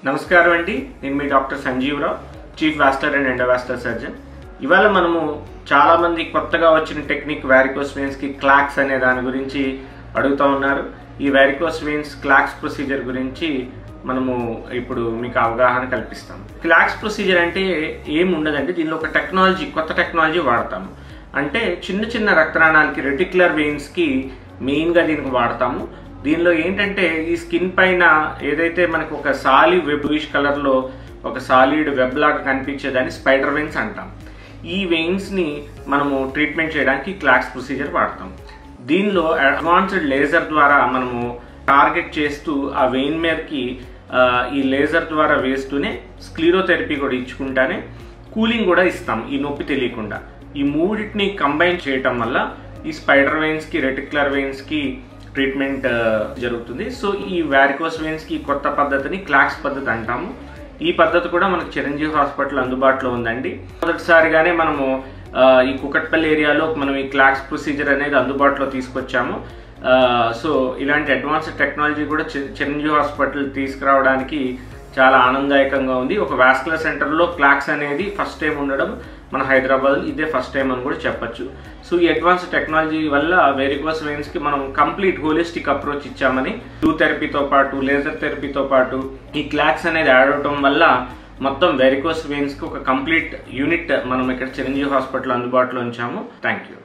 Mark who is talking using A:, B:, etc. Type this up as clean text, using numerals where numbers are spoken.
A: నమస్కారం అండి. నేను మీ doctor Sanjeevarao, chief vascular and endovascular surgeon. ఇవాళ మనము చాలా మంది కొత్తగా వచ్చిన టెక్నిక్ వారికోస్ వెయిన్స్ కి క్లాక్స్ అనే దాని గురించి అడుగుతూ ఉన్నారు. ఈ వారికోస్ వెయిన్స్ క్లాక్స్ ప్రొసీజర్ గురించి మనము ఇప్పుడు మీకు అవగాహన కల్పిస్తాం. క్లాక్స్ ప్రొసీజర్ అంటే ఏముండదండి, దీనిలో ఒక కొత్త టెక్నాలజీ వాడతాము. అంటే చిన్న చిన్న రక్తనాళాలకి రెటిక్యులర్ వెయిన్స్ కి మెయిన్గా దీనికి వాడతాము. దీనిలో ఏంటంటే ఈ స్కిన్ పైన ఏదైతే మనకు ఒక సాలిడ్ బ్లూయిష్ కలర్లో ఒక సాలిడ్ వెబ్ లాగా కనిపించేదాన్ని స్పైడర్ వెయిన్స్ అంటాం. ఈ వెయిన్స్ని మనము ట్రీట్మెంట్ చేయడానికి క్లాక్స్ ప్రొసీజర్ వాడతాం. దీనిలో అడ్వాన్స్డ్ లేజర్ ద్వారా మనము టార్గెట్ చేస్తూ ఆ వెయిన్ మీదకి ఈ లేజర్ ద్వారా వేస్తూనే స్క్లీరోథెరపీ కూడా ఇచ్చుకుంటానే కూలింగ్ కూడా ఇస్తాం ఈ నొప్పి తెలియకుండా. ఈ మూడింటిని కంబైన్ చేయటం వల్ల ఈ స్పైడర్ వెయిన్స్కి రెటిక్యులర్ వెయిన్స్కి ట్రీట్మెంట్ జరుగుతుంది. సో ఈ వారికోస్ వెయిన్స్కి కొత్త పద్ధతిని క్లాక్స్ పద్ధతి అంటాము. ఈ పద్ధతి కూడా మనకు చిరంజీవి హాస్పిటల్ అందుబాటులో ఉందండి. మొదటిసారిగానే మనము ఈ కుకట్పల్లి ఏరియాలో మనం ఈ క్లాక్స్ ప్రొసీజర్ అనేది అందుబాటులో తీసుకొచ్చాము. సో ఇలాంటి అడ్వాన్స్డ్ టెక్నాలజీ కూడా చిరంజీవి హాస్పిటల్ తీసుకురావడానికి చాలా ఆనందదాయకంగా ఉంది. ఒక వాస్కులర్ సెంటర్లో క్లాక్స్ అనేది ఫస్ట్ టైం ఉండడం మన హైదరాబాద్ ఇదే ఫస్ట్ టైం అని కూడా చెప్పొచ్చు. సో ఈ అడ్వాన్స్ టెక్నాలజీ వల్ల వెరికోస్ వెయిన్స్కి మనం కంప్లీట్ హోలిస్టిక్ అప్రోచ్ ఇచ్చామని, టూ థెరపీతో పాటు లేజర్ థెరపీతో పాటు ఈ క్లాక్స్ అనేది యాడ్ అవడం వల్ల మొత్తం వెరికోస్ వెయిన్స్కి ఒక కంప్లీట్ యూనిట్ మనం ఇక్కడ చిరంజీవి హాస్పిటల్ అందుబాటులో ఉంచాము. Thank you.